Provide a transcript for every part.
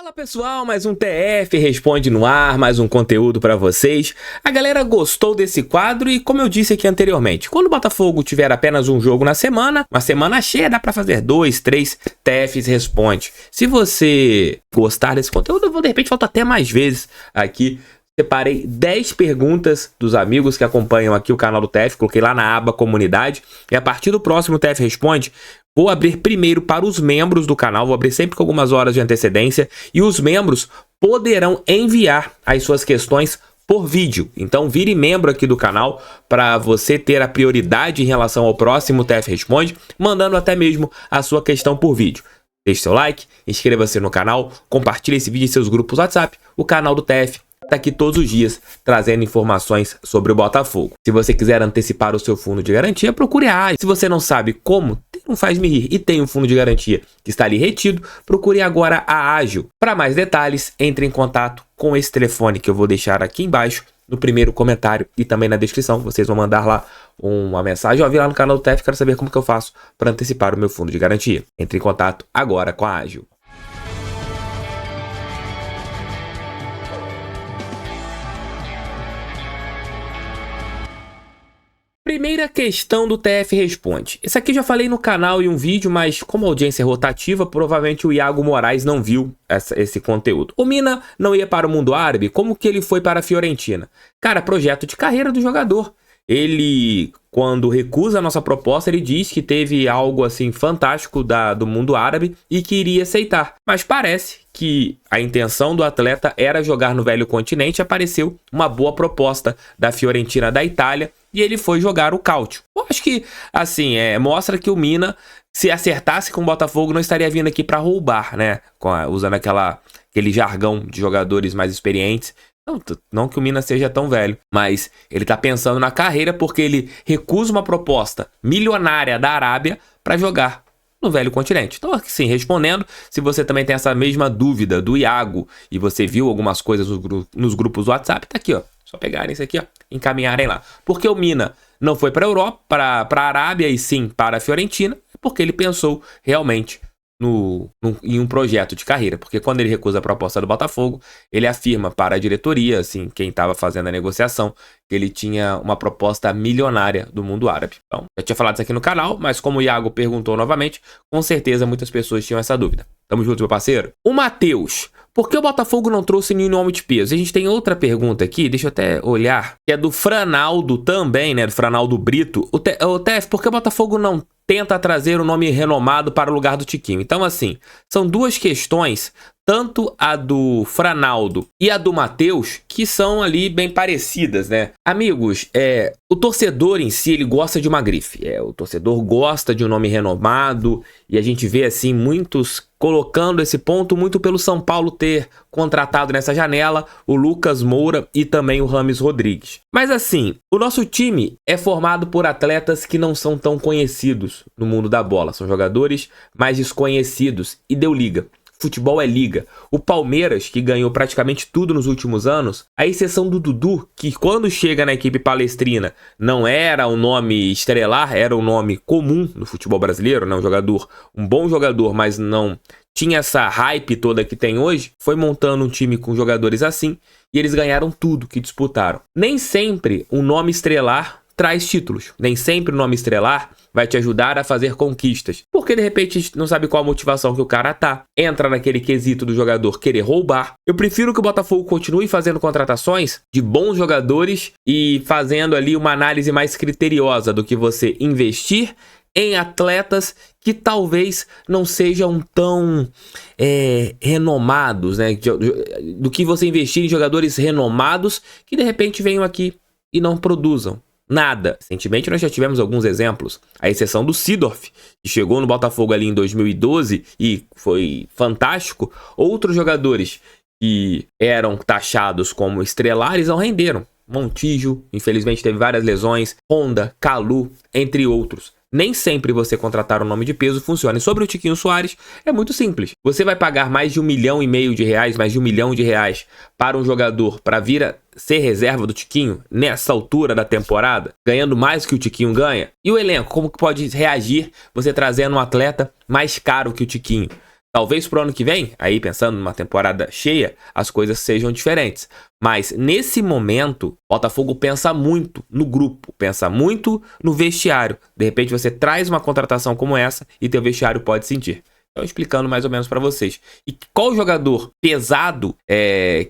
Fala pessoal, mais um TF Responde no ar, mais um conteúdo para vocês. A galera gostou desse quadro e como eu disse aqui anteriormente, quando o Botafogo tiver apenas um jogo na semana, uma semana cheia, dá para fazer 2, 3 TFs Responde. Se você gostar desse conteúdo, eu vou de repente voltar até mais vezes aqui. Separei 10 perguntas dos amigos que acompanham aqui o canal do TF, coloquei lá na aba comunidade e a partir do próximo TF Responde, vou abrir primeiro para os membros do canal, vou abrir sempre com algumas horas de antecedência e os membros poderão enviar as suas questões por vídeo. Então vire membro aqui do canal para você ter a prioridade em relação ao próximo TF Responde, mandando até mesmo a sua questão por vídeo. Deixe seu like, inscreva-se no canal, compartilhe esse vídeo em seus grupos WhatsApp, o canal do TF está aqui todos os dias trazendo informações sobre o Botafogo. Se você quiser antecipar o seu fundo de garantia, procure a Ágio. Se você não sabe como, não faz me rir e tem um fundo de garantia que está ali retido, procure agora a Ágio. Para mais detalhes, entre em contato com esse telefone que eu vou deixar aqui embaixo no primeiro comentário e também na descrição. Vocês vão mandar lá uma mensagem. Vi lá no canal do TF, quero saber como que eu faço para antecipar o meu fundo de garantia. Entre em contato agora com a Ágio. Primeira questão do TF Responde. Esse aqui já falei no canal em um vídeo, mas como a audiência é rotativa, provavelmente o Iago Moraes não viu esse conteúdo. O Mina não ia para o mundo árabe, como que ele foi para a Fiorentina? Cara, projeto de carreira do jogador. Ele, quando recusa a nossa proposta, ele diz que teve algo assim fantástico do mundo árabe e que iria aceitar. Mas parece que a intenção do atleta era jogar no velho continente e apareceu uma boa proposta da Fiorentina da Itália e ele foi jogar o Cáutio. Eu acho que, assim, mostra que o Mina, se acertasse com o Botafogo, não estaria vindo aqui para roubar, né? Usando aquele jargão de jogadores mais experientes. Não que o Mina seja tão velho, mas ele tá pensando na carreira porque ele recusa uma proposta milionária da Arábia para jogar no velho continente. Então, assim, respondendo, se você também tem essa mesma dúvida do Iago e você viu algumas coisas nos grupos do WhatsApp, tá aqui, ó. Só pegarem isso aqui, ó, encaminharem lá. Porque o Mina não foi para a Europa, para a Arábia e sim para a Fiorentina, porque ele pensou realmente em um projeto de carreira. Porque quando ele recusa a proposta do Botafogo, ele afirma para a diretoria, assim, quem estava fazendo a negociação, que ele tinha uma proposta milionária do mundo árabe. Então, já tinha falado isso aqui no canal, mas como o Iago perguntou novamente, com certeza muitas pessoas tinham essa dúvida. Tamo junto, meu parceiro? O Matheus: por que o Botafogo não trouxe nenhum nome de peso? A gente tem outra pergunta aqui, deixa eu até olhar, que é do Franaldo também, né? Do Franaldo Brito. O TF, por que o Botafogo não tenta trazer um nome renomado para o lugar do Tiquinho? Então, assim, são duas questões, tanto a do Franaldo e a do Matheus, que são ali bem parecidas, né? Amigos, o torcedor em si, ele gosta de uma grife. O torcedor gosta de um nome renomado e a gente vê, assim, muitos colocando esse ponto muito pelo São Paulo ter contratado nessa janela o Lucas Moura e também o Rames Rodrigues. Mas assim, o nosso time é formado por atletas que não são tão conhecidos no mundo da bola. São jogadores mais desconhecidos e deu liga. Futebol é liga. O Palmeiras, que ganhou praticamente tudo nos últimos anos, à exceção do Dudu, que quando chega na equipe palestrina não era um nome estrelar, era um nome comum no futebol brasileiro, né? Um bom jogador, mas não tinha essa hype toda que tem hoje, foi montando um time com jogadores assim e eles ganharam tudo que disputaram. Nem sempre um nome estrelar traz títulos. Nem sempre o nome estrelar vai te ajudar a fazer conquistas. Porque de repente a gente não sabe qual a motivação que o cara tá. Entra naquele quesito do jogador querer roubar. Eu prefiro que o Botafogo continue fazendo contratações de bons jogadores e fazendo ali uma análise mais criteriosa do que você investir em atletas que talvez não sejam tão renomados, né? Do que você investir em jogadores renomados que de repente venham aqui e não produzam nada. Recentemente nós já tivemos alguns exemplos, à exceção do Seedorf, que chegou no Botafogo ali em 2012 e foi fantástico. Outros jogadores que eram taxados como estrelares não renderam. Montijo, infelizmente, teve várias lesões, Honda, Calu, entre outros. Nem sempre você contratar um nome de peso funciona. E sobre o Tiquinho Soares, é muito simples. Você vai pagar mais de R$1,5 milhão, mais de R$1 milhão para um jogador para vir a ser reserva do Tiquinho nessa altura da temporada, ganhando mais que o Tiquinho ganha? E o elenco, como que pode reagir você trazendo um atleta mais caro que o Tiquinho? Talvez pro ano que vem, aí pensando numa temporada cheia, as coisas sejam diferentes. Mas nesse momento, o Botafogo pensa muito no grupo, pensa muito no vestiário. De repente você traz uma contratação como essa e teu vestiário pode sentir. Então, explicando mais ou menos para vocês. E qual jogador pesado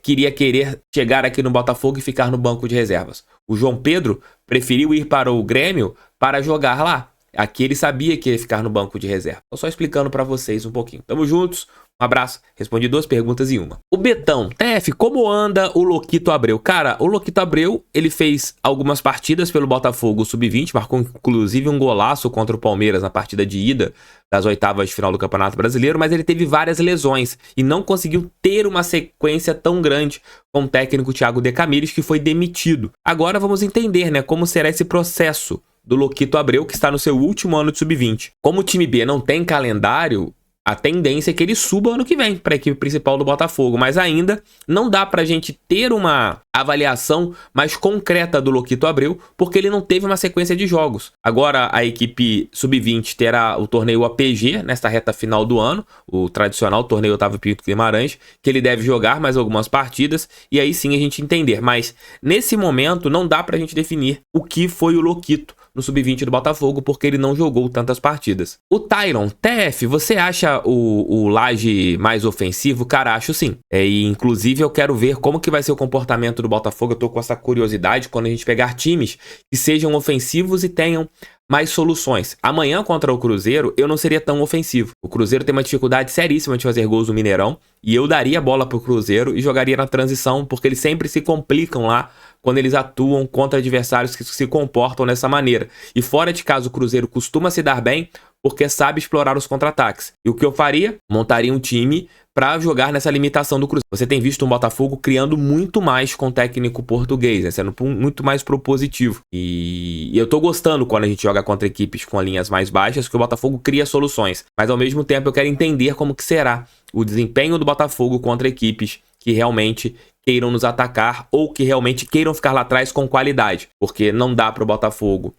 queria querer chegar aqui no Botafogo e ficar no banco de reservas? O João Pedro preferiu ir para o Grêmio para jogar lá. Aqui ele sabia que ia ficar no banco de reserva. Tô só explicando para vocês um pouquinho. Tamo juntos. Um abraço. Respondi 2 perguntas em uma. O Betão. TF, como anda o Loquito Abreu? Cara, o Loquito Abreu, ele fez algumas partidas pelo Botafogo Sub-20, marcou inclusive um golaço contra o Palmeiras na partida de ida das oitavas de final do Campeonato Brasileiro, mas ele teve várias lesões e não conseguiu ter uma sequência tão grande com o técnico Thiago De Camires, que foi demitido. Agora vamos entender, né, como será esse processo do Loquito Abreu, que está no seu último ano de Sub-20. Como o time B não tem calendário, a tendência é que ele suba ano que vem para a equipe principal do Botafogo, mas ainda não dá para a gente ter uma avaliação mais concreta do Loquito Abreu, porque ele não teve uma sequência de jogos. Agora a equipe Sub-20 terá o torneio APG nesta reta final do ano, o tradicional torneio Otávio Pinto Guimarães, que ele deve jogar mais algumas partidas e aí sim a gente entender. Mas nesse momento não dá para a gente definir o que foi o Loquito no Sub-20 do Botafogo, porque ele não jogou tantas partidas. O Tyron, TF, você acha o Laje mais ofensivo? Cara, acho sim. E inclusive eu quero ver como que vai ser o comportamento do Botafogo. Eu tô com essa curiosidade quando a gente pegar times que sejam ofensivos e tenham mais soluções. Amanhã contra o Cruzeiro, eu não seria tão ofensivo. O Cruzeiro tem uma dificuldade seríssima de fazer gols no Mineirão, e eu daria a bola pro Cruzeiro e jogaria na transição, porque eles sempre se complicam lá quando eles atuam contra adversários que se comportam dessa maneira. E fora de casa, o Cruzeiro costuma se dar bem porque sabe explorar os contra-ataques. E o que eu faria? Montaria um time para jogar nessa limitação do Cruzeiro. Você tem visto um Botafogo criando muito mais com o técnico português, né? Sendo muito mais propositivo. E eu tô gostando quando a gente joga contra equipes com linhas mais baixas, que o Botafogo cria soluções. Mas ao mesmo tempo eu quero entender como que será o desempenho do Botafogo contra equipes que realmente queiram nos atacar ou que realmente queiram ficar lá atrás com qualidade. Porque não dá para o Botafogo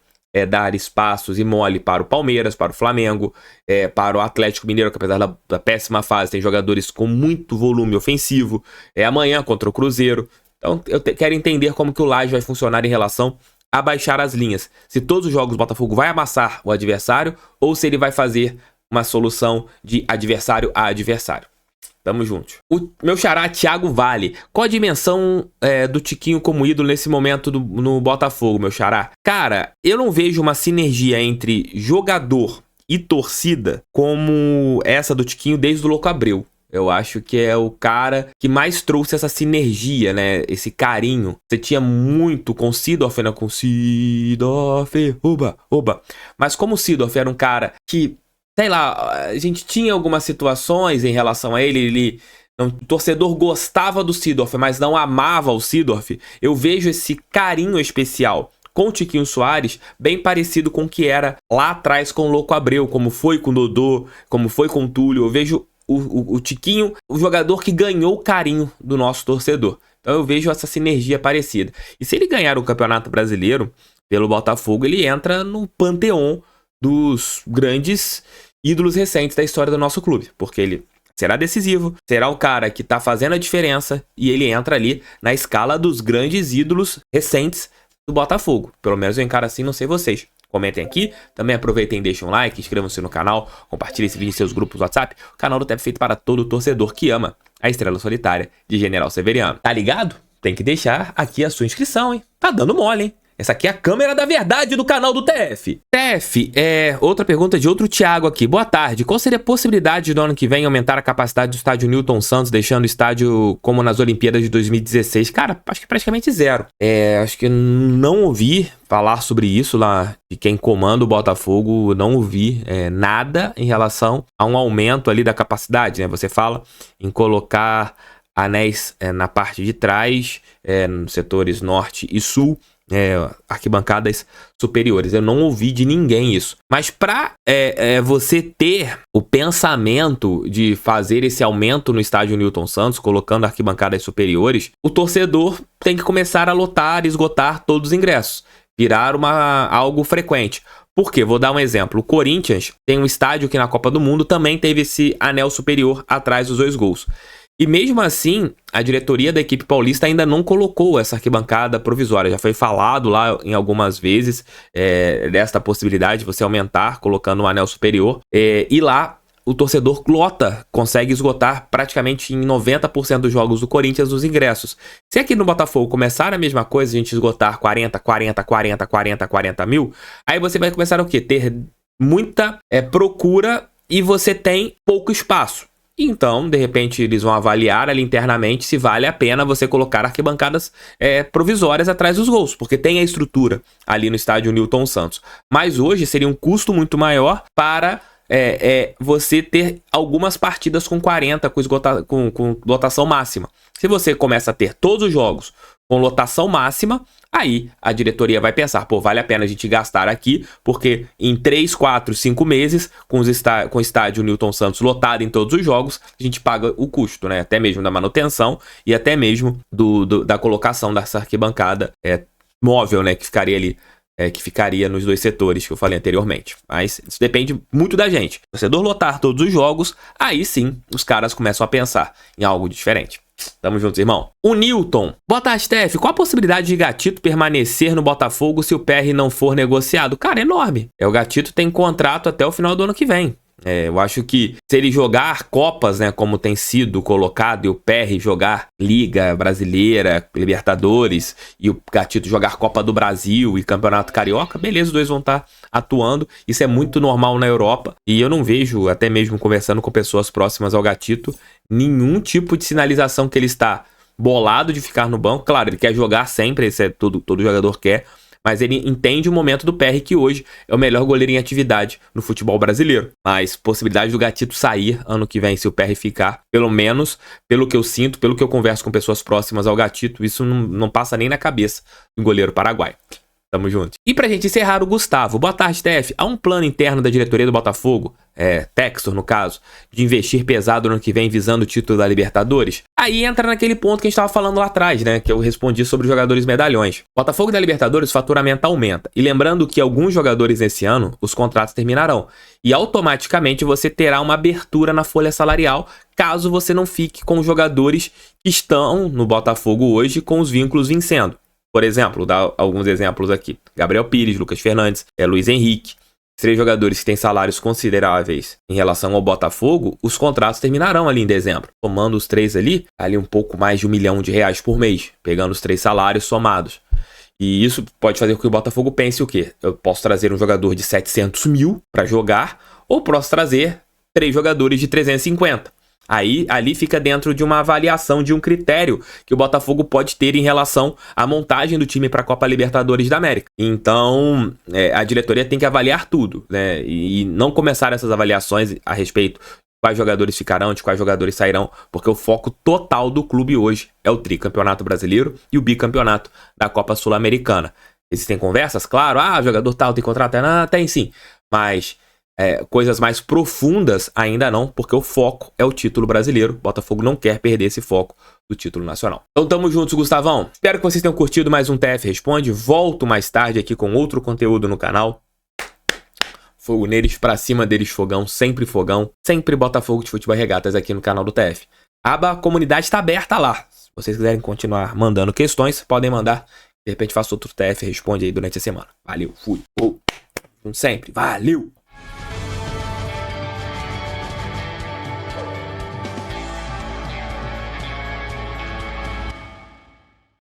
dar espaços e mole para o Palmeiras, para o Flamengo, para o Atlético Mineiro, que apesar da péssima fase, tem jogadores com muito volume ofensivo. Amanhã contra o Cruzeiro. Então eu quero entender como que o Laje vai funcionar em relação a baixar as linhas. Se todos os jogos o Botafogo vai amassar o adversário ou se ele vai fazer uma solução de adversário a adversário. Tamo juntos. O meu xará, Thiago Vale. Qual a dimensão do Tiquinho como ídolo nesse momento no Botafogo, meu xará? Cara, eu não vejo uma sinergia entre jogador e torcida como essa do Tiquinho desde o Louco Abreu. Eu acho que é o cara que mais trouxe essa sinergia, né? Esse carinho. Você tinha muito com o Seedorf, né? Com Seedorf, oba. Mas como o Seedorf era um cara que, sei lá, a gente tinha algumas situações em relação a ele, o torcedor gostava do Seedorf, mas não amava o Seedorf. Eu vejo esse carinho especial com o Tiquinho Soares bem parecido com o que era lá atrás com o Louco Abreu, como foi com o Dodô, como foi com o Túlio. Eu vejo o Tiquinho, o jogador que ganhou o carinho do nosso torcedor. Então eu vejo essa sinergia parecida. E se ele ganhar o Campeonato Brasileiro pelo Botafogo, ele entra no panteão dos grandes ídolos recentes da história do nosso clube, porque ele será decisivo, será o cara que tá fazendo a diferença e ele entra ali na escala dos grandes ídolos recentes do Botafogo. Pelo menos eu encaro assim, não sei vocês. Comentem aqui, também aproveitem e deixem um like, inscrevam-se no canal, compartilhem esse vídeo em seus grupos do WhatsApp. O canal do TF é feito para todo torcedor que ama a Estrela Solitária de General Severiano. Tá ligado? Tem que deixar aqui a sua inscrição, hein? Tá dando mole, hein? Essa aqui é a câmera da verdade do canal do TF. TF, outra pergunta de outro Thiago aqui. Boa tarde. Qual seria a possibilidade de no ano que vem aumentar a capacidade do estádio Newton Santos, deixando o estádio como nas Olimpíadas de 2016? Cara, acho que praticamente zero. Acho que não ouvi falar sobre isso lá de quem comanda o Botafogo. Não ouvi nada em relação a um aumento ali da capacidade, né? Você fala em colocar anéis na parte de trás, nos setores norte e sul, arquibancadas superiores. Eu não ouvi de ninguém isso. Mas para você ter o pensamento de fazer esse aumento no estádio Newton Santos, colocando arquibancadas superiores, o torcedor tem que começar a lotar, esgotar todos os ingressos. Virar algo frequente. Por quê? Vou dar um exemplo. O Corinthians tem um estádio que na Copa do Mundo também teve esse anel superior atrás dos 2 gols. E mesmo assim, a diretoria da equipe paulista ainda não colocou essa arquibancada provisória. Já foi falado lá em algumas vezes desta possibilidade de você aumentar colocando um anel superior. E lá o torcedor lota, consegue esgotar praticamente em 90% dos jogos do Corinthians os ingressos. Se aqui no Botafogo começar a mesma coisa, a gente esgotar 40 mil, aí você vai começar o quê? Ter muita procura e você tem pouco espaço. Então, de repente, eles vão avaliar ali internamente se vale a pena você colocar arquibancadas provisórias atrás dos gols, porque tem a estrutura ali no estádio Newton Santos. Mas hoje seria um custo muito maior para você ter algumas partidas com 40, com lotação máxima. Se você começa a ter todos os jogos com lotação máxima, aí a diretoria vai pensar, pô, vale a pena a gente gastar aqui, porque em 3, 4, 5 meses, com o estádio Newton Santos lotado em todos os jogos, a gente paga o custo, né? Até mesmo da manutenção e até mesmo da colocação dessa arquibancada móvel, né? Que ficaria ali. Que ficaria nos 2 setores que eu falei anteriormente. Mas isso depende muito da gente. Se o torcedor lotar todos os jogos, aí sim os caras começam a pensar em algo diferente. Tamo juntos, irmão. O Newton. Boa tarde, Steph. Qual a possibilidade de Gatito permanecer no Botafogo se o PR não for negociado? Cara, é enorme. O Gatito tem contrato até o final do ano que vem. Eu acho que se ele jogar Copas, né, como tem sido colocado, e o PR jogar Liga Brasileira, Libertadores, e o Gatito jogar Copa do Brasil e Campeonato Carioca, beleza, os dois vão estar atuando. Isso é muito normal na Europa, e eu não vejo, até mesmo conversando com pessoas próximas ao Gatito, nenhum tipo de sinalização que ele está bolado de ficar no banco. Claro, ele quer jogar sempre, isso todo jogador quer, mas ele entende o momento do PR, que hoje é o melhor goleiro em atividade no futebol brasileiro. Mas possibilidade do Gatito sair ano que vem, se o PR ficar, pelo menos, pelo que eu sinto, pelo que eu converso com pessoas próximas ao Gatito, isso não passa nem na cabeça do goleiro paraguaio. Tamo junto. E pra gente encerrar, o Gustavo. Boa tarde, Steph. Há um plano interno da diretoria do Botafogo, Textor no caso, de investir pesado no ano que vem visando o título da Libertadores? Aí entra naquele ponto que a gente tava falando lá atrás, né? Que eu respondi sobre os jogadores medalhões. Botafogo da Libertadores, o faturamento aumenta. E lembrando que alguns jogadores nesse ano, os contratos terminarão. E automaticamente você terá uma abertura na folha salarial, caso você não fique com os jogadores que estão no Botafogo hoje com os vínculos vencendo. Por exemplo, vou dar alguns exemplos aqui. Gabriel Pires, Lucas Fernandes, Luiz Henrique. 3 jogadores que têm salários consideráveis em relação ao Botafogo, os contratos terminarão ali em dezembro. Somando os 3 ali um pouco mais de R$1 milhão por mês, pegando os 3 salários somados. E isso pode fazer com que o Botafogo pense o quê? Eu posso trazer um jogador de 700 mil para jogar, ou posso trazer 3 jogadores de 350. Aí, ali fica dentro de uma avaliação, de um critério que o Botafogo pode ter em relação à montagem do time para a Copa Libertadores da América. Então, a diretoria tem que avaliar tudo, né? E não começar essas avaliações a respeito de quais jogadores ficarão, de quais jogadores sairão, porque o foco total do clube hoje é o tricampeonato brasileiro e o bicampeonato da Copa Sul-Americana. Existem conversas, claro, jogador tal tem contrato, tem sim, mas coisas mais profundas ainda não, porque o foco é o título brasileiro. Botafogo não quer perder esse foco do título nacional. Então tamo juntos, Gustavão. Espero que vocês tenham curtido mais um TF Responde. Volto mais tarde aqui com outro conteúdo no canal. Fogo neles, pra cima deles fogão, sempre Botafogo de Futebol e Regatas aqui no canal do TF. A aba comunidade está aberta lá. Se vocês quiserem continuar mandando questões, podem mandar. De repente faço outro TF Responde aí durante a semana. Valeu, fui. Sempre, valeu!